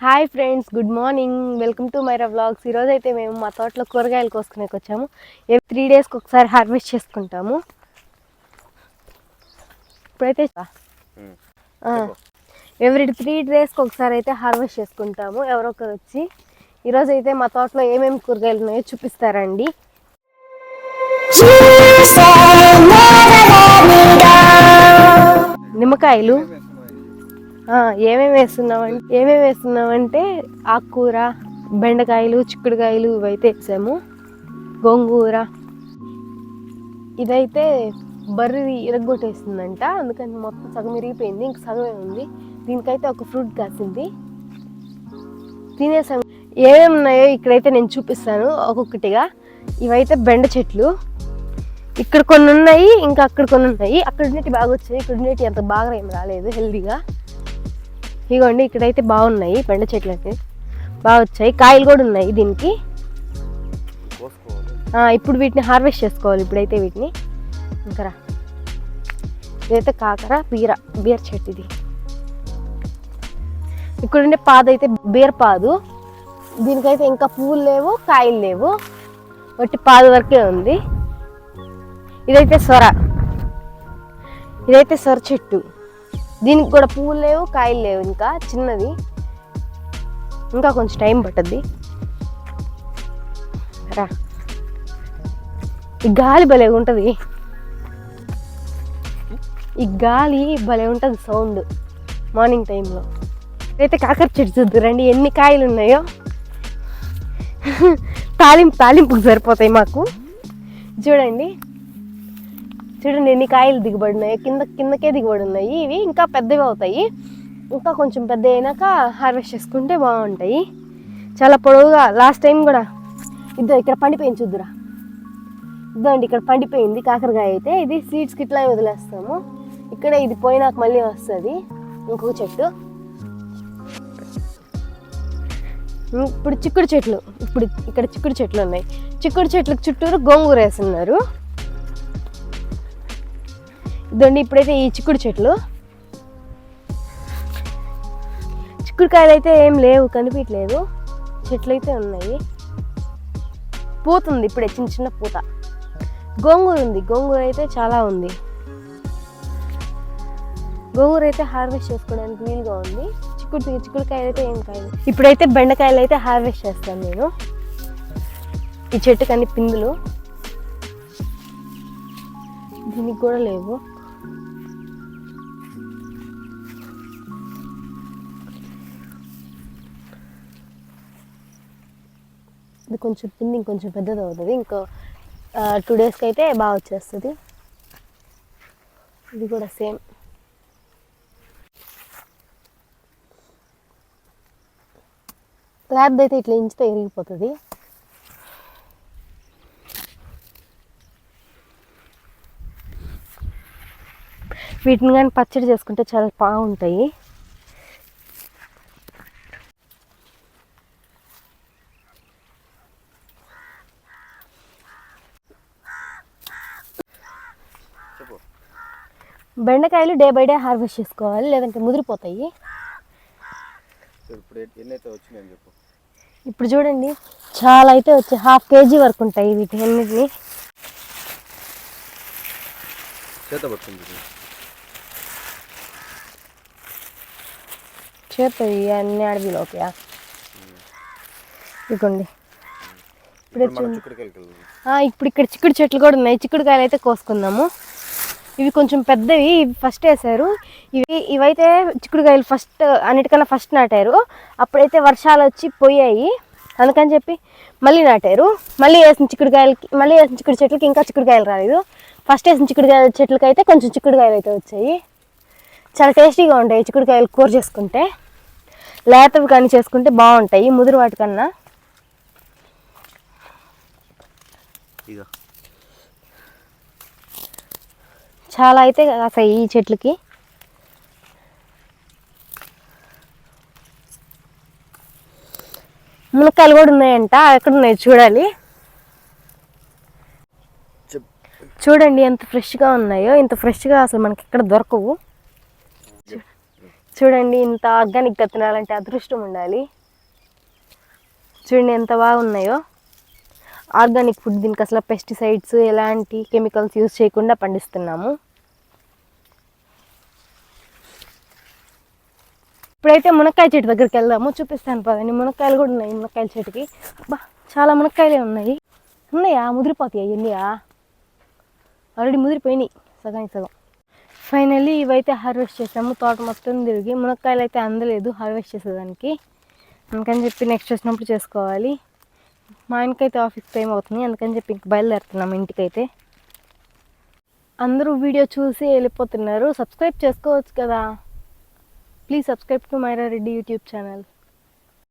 Hi friends, good morning. Welcome to Myra vlogs. ఈరోజు అయితే మేము మా తోటలో కూరగాయలు కోసుకునేకి వచ్చాము. 3 డేస్కి ఒకసారి హార్వెస్ట్ చేసుకుంటాము. ఇప్పుడైతే ఎవ్రీ 3 డేస్కి ఒకసారి అయితే హార్వెస్ట్ చేసుకుంటాము. ఎవరో ఒకరు వచ్చి ఈరోజు అయితే మా తోటలో ఏమేమి కూరగాయలు ఉన్నాయో చూపిస్తారండి. నిమ్మకాయలు ఏమేమి వేస్తున్నామంటే ఆకుకూర, బెండకాయలు, చిక్కుడుకాయలు ఇవైతే వేసాము. గోంగూర ఇదైతే బర్రీ ఇరగొట్టేస్తుందంట, అందుకని మొత్తం సగం ఇరిగిపోయింది, ఇంక సగమే ఉంది. దీనికైతే ఒక ఫ్రూట్ కాసింది, తినేసాము. ఏమేమి ఉన్నాయో ఇక్కడైతే నేను చూపిస్తాను ఒక్కొక్కటిగా. ఇవైతే బెండ చెట్లు, ఇక్కడ కొన్ని ఉన్నాయి, ఇంకా అక్కడ కొన్ని ఉన్నాయి. అక్కడ ఉన్నట్టు బాగా వచ్చాయి, ఇక్కడ ఉన్నట్టు అంత బాగా ఏం రాలేదు, హెల్దీగా. ఇగోండి ఇక్కడైతే బాగున్నాయి బెండ చెట్లు, అయితే బాగా వచ్చాయి. కాయలు కూడా ఉన్నాయి దీనికి. ఇప్పుడు వీటిని హార్వెస్ట్ చేసుకోవాలి. ఇప్పుడైతే వీటిని ఇంకా ఇదైతే కాకర బీర చెట్టు. ఇది ఇక్కడుండే పాదు అయితే బీర పాదు. దీనికైతే ఇంకా పువ్వులు లేవు, కాయలు లేవు, బట్టి పాదు వరకే ఉంది. ఇదైతే సొర చెట్టు. దీనికి కూడా పువ్వులు లేవు, కాయలు లేవు, ఇంకా చిన్నది, ఇంకా కొంచెం టైం పట్టుద్ది. ఈ గాలి భలే ఉంటుంది, సౌండ్ మార్నింగ్ టైంలో. అయితే కాకర చెట్టు చూద్దురండి ఎన్ని కాయలు ఉన్నాయో. తాలింపుకు సరిపోతాయి మాకు. చూడండి ఎన్ని కాయలు దిగుబడినాయి, కిందకే దిగుబడి ఉన్నాయి. ఇవి ఇంకా పెద్దవి అవుతాయి, ఇంకా కొంచెం పెద్ద అయినాక హార్వెస్ట్ చేసుకుంటే బాగుంటాయి. చాలా పొడవుగా. లాస్ట్ టైం కూడా ఇక్కడ పండిపోయింది చూద్దురా, ఇద్దండి ఇక్కడ పండిపోయింది కాకరకాయ. అయితే ఇది సీడ్స్కి ఇట్లా వదిలేస్తాము. ఇక్కడ ఇది పోయినాక మళ్ళీ వస్తుంది ఇంకొక చెట్టు. ఇప్పుడు చిక్కుడు చెట్లు, ఇక్కడ చిక్కుడు చెట్లు ఉన్నాయి. చిక్కుడు చెట్లకు చుట్టూరు గోంగూర వేస్తున్నారు. ఇదండి ఇప్పుడైతే ఈ చిక్కుడు చెట్లు. చిక్కుడుకాయలు అయితే ఏం లేవు, కనిపించలేదు. చెట్లు అయితే ఉన్నాయి, పూత ఉంది ఇప్పుడే, చిన్న పూత. గోంగూర ఉంది, గోంగూర అయితే చాలా ఉంది. గోంగూర అయితే హార్వెస్ట్ చేసుకోవడానికి వీలుగా ఉంది. చిక్కుడుకాయలు అయితే ఏం కాయలు. ఇప్పుడైతే బెండకాయలు అయితే హార్వెస్ట్ చేస్తాను నేను. ఈ చెట్టుకు అన్ని పిందులు, దీనికి కూడా లేవు. ఇది కొంచెం పిండి ఇంకొంచెం పెద్దది అవుతుంది, ఇంకో 2 డేస్కి అయితే బాగా వచ్చేస్తుంది. ఇది కూడా సేమ్. ల్యాబ్ అయితే ఇట్లా ఇంచితే ఇరిగిపోతుంది. వీటిని కానీ పచ్చడి చేసుకుంటే చాలా బాగుంటాయి. బెండకాయలు డే బై డే హార్వెస్ట్ చేసుకోవాలి, లేదంటే ముదిరిపోతాయి. ఇప్పుడు చూడండి చాలా అయితే వచ్చి 1/2 kg వరకు ఉంటాయి వీటి అన్నిటిని. చేస్తాయి అన్ని అడవిలోకి. ఇదిగోండి ఇప్పుడు ఇక్కడ చిక్కుడు చెట్లు కూడా ఉన్నాయి. చిక్కుడుకాయలు అయితే కోసుకుందాము. ఇవి కొంచెం పెద్దవి, ఇవి ఫస్ట్ వేసారు. ఇవైతే చిక్కుడుకాయలు అన్నిటికన్నా ఫస్ట్ నాటారు. అప్పుడైతే వర్షాలు వచ్చి పోయాయి, అందుకని చెప్పి మళ్ళీ నాటారు. మళ్ళీ వేసిన చిక్కుడు చెట్లకి ఇంకా చిక్కుడుకాయలు రాలేదు. ఫస్ట్ వేసిన చిక్కుడుకాయల చెట్లకి అయితే కొంచెం చిక్కుడుకాయలు అయితే వచ్చాయి. చాలా టేస్టీగా ఉంటాయి చిక్కుడుకాయలు కూర చేసుకుంటే. లేతవి కానీ చేసుకుంటే బాగుంటాయి ముదురు వాటికన్నా. చాలా అయితే కాసాయి ఈ చెట్లకి. మునక్కాయలు కూడా ఉన్నాయంట, ఎక్కడున్నాయి చూడాలి. చూడండి ఎంత ఫ్రెష్గా ఉన్నాయో. ఇంత ఫ్రెష్గా అసలు మనకి ఎక్కడ దొరకవు. చూడండి, ఇంత ఆర్గానిక్గా తినాలంటే అదృష్టం ఉండాలి. చూడండి ఎంత బాగున్నాయో. ఆర్గానిక్ ఫుడ్, దీనికి అసలు పెస్టిసైడ్స్ ఎలాంటి కెమికల్స్ యూజ్ చేయకుండా పండిస్తున్నాము. ఇప్పుడైతే మునక్కాయ చెట్టు దగ్గరికి వెళ్దాము, చూపిస్తాను పదండి. మునక్కాయలు కూడా ఉన్నాయి మునక్కాయల చెట్టుకి. బా, చాలా మునక్కాయలే ఉన్నాయా ముదిరిపోతాయి అయ్యా, ఆల్రెడీ ముదిరిపోయినాయి సగానికి సగం. ఫైనల్లీ ఇవైతే హార్వెస్ట్ చేసాము. తోట మొత్తం తిరిగి మునక్కాయలు అయితే అందలేదు హార్వెస్ట్ చేసేదానికి, అందుకని చెప్పి నెక్స్ట్ వచ్చినప్పుడు చేసుకోవాలి. మా ఆయనకైతే ఆఫీస్ టైం అవుతుంది, అందుకని చెప్పి ఇంక బయలుదేరుతున్నాము ఇంటికైతే. అందరూ వీడియో చూసి వెళ్ళిపోతున్నారు. సబ్స్క్రైబ్ చేసుకోవచ్చు కదా. Please subscribe to Myra Reddy YouTube channel.